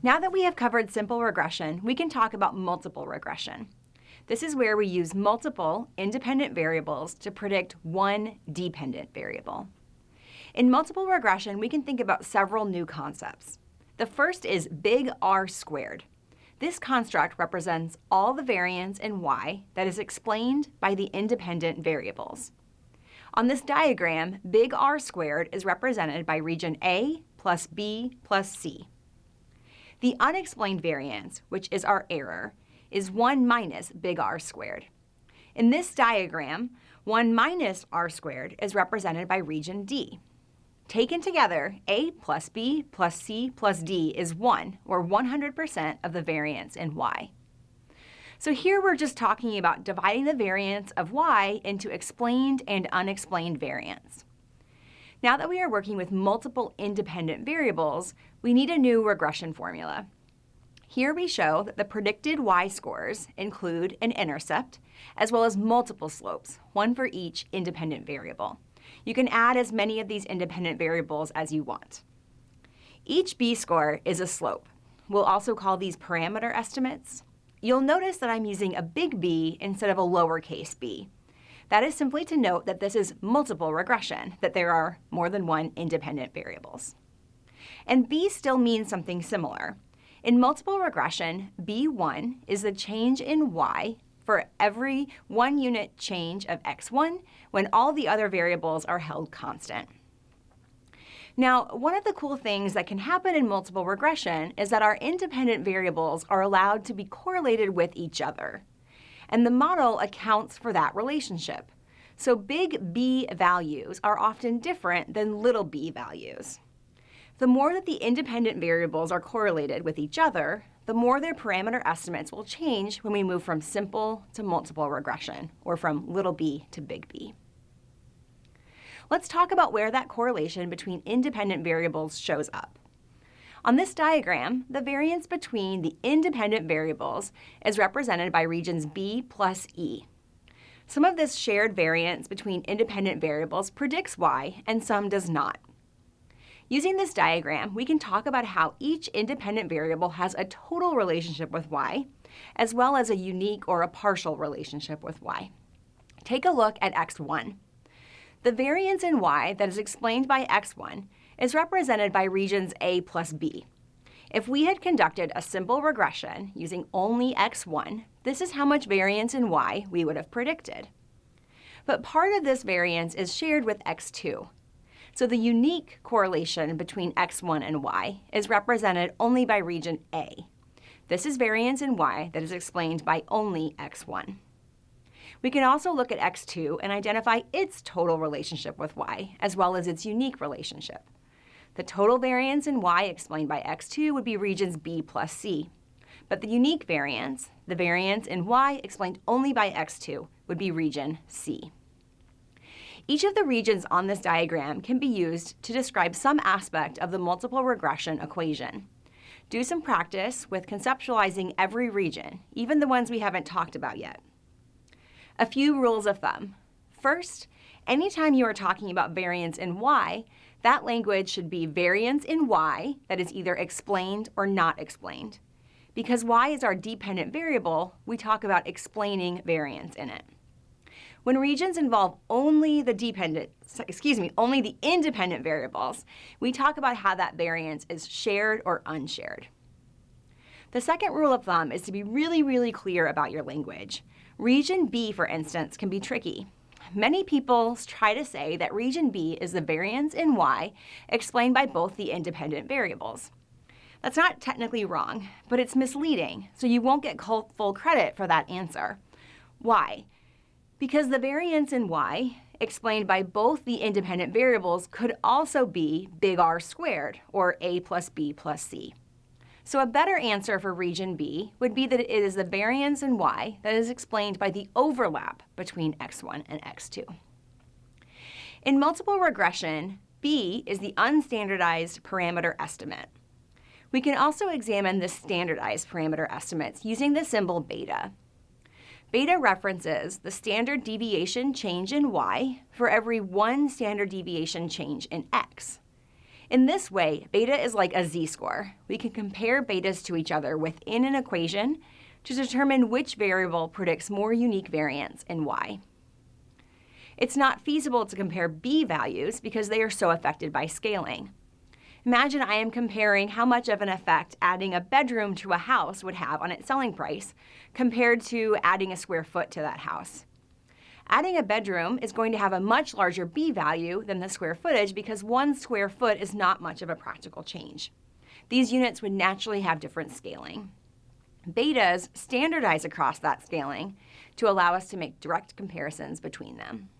Now that we have covered simple regression, we can talk about multiple regression. This is where we use multiple independent variables to predict one dependent variable. In multiple regression, we can think about several new concepts. The first is big R squared. This construct represents all the variance in y that is explained by the independent variables. On this diagram, big R squared is represented by region A plus B plus C. The unexplained variance, which is our error, is 1 minus big R squared. In this diagram, 1 minus R squared is represented by region D. Taken together, A plus B plus C plus D is 1, or 100% of the variance in y. So here we're just talking about dividing the variance of y into explained and unexplained variance. Now that we are working with multiple independent variables, we need a new regression formula. Here we show that the predicted y-scores include an intercept, as well as multiple slopes, one for each independent variable. You can add as many of these independent variables as you want. Each b-score is a slope. We'll also call these parameter estimates. You'll notice that I'm using a big B instead of a lowercase b. That is simply to note that this is multiple regression, that there are more than one independent variables. And b still means something similar. In multiple regression, b1 is the change in y for every 1 unit change of x1 when all the other variables are held constant. Now, one of the cool things that can happen in multiple regression is that our independent variables are allowed to be correlated with each other. And the model accounts for that relationship. So big B values are often different than little b values. The more that the independent variables are correlated with each other, the more their parameter estimates will change when we move from simple to multiple regression, or from little b to big B. Let's talk about where that correlation between independent variables shows up. On this diagram, the variance between the independent variables is represented by regions B plus E. Some of this shared variance between independent variables predicts y, and some does not. Using this diagram, we can talk about how each independent variable has a total relationship with y, as well as a unique or a partial relationship with y. Take a look at x1. The variance in y that is explained by x1 is represented by regions A plus B. If we had conducted a simple regression using only x1, this is how much variance in y we would have predicted. But part of this variance is shared with x2. So the unique correlation between x1 and y is represented only by region A. This is variance in y that is explained by only x1. We can also look at x2 and identify its total relationship with y, as well as its unique relationship. The total variance in y explained by x2 would be regions B plus C. But the unique variance, the variance in y explained only by x2, would be region C. Each of the regions on this diagram can be used to describe some aspect of the multiple regression equation. Do some practice with conceptualizing every region, even the ones we haven't talked about yet. A few rules of thumb. First, anytime you are talking about variance in y, that language should be variance in y that is either explained or not explained. Because y is our dependent variable, we talk about explaining variance in it. When regions involve only the independent variables, we talk about how that variance is shared or unshared. The second rule of thumb is to be really clear about your language. Region B, for instance, can be tricky. Many people try to say that region B is the variance in y explained by both the independent variables. That's not technically wrong, but it's misleading, so you won't get full credit for that answer. Why? Because the variance in y explained by both the independent variables could also be big R squared, or A plus B plus C. So a better answer for region B would be that it is the variance in y that is explained by the overlap between x1 and x2. In multiple regression, B is the unstandardized parameter estimate. We can also examine the standardized parameter estimates using the symbol beta. Beta references the standard deviation change in y for every 1 standard deviation change in x. In this way, beta is like a z-score. We can compare betas to each other within an equation to determine which variable predicts more unique variance in y. It's not feasible to compare b values because they are so affected by scaling. Imagine I am comparing how much of an effect adding a bedroom to a house would have on its selling price compared to adding a square foot to that house. Adding a bedroom is going to have a much larger b value than the square footage because 1 square foot is not much of a practical change. These units would naturally have different scaling. Betas standardize across that scaling to allow us to make direct comparisons between them.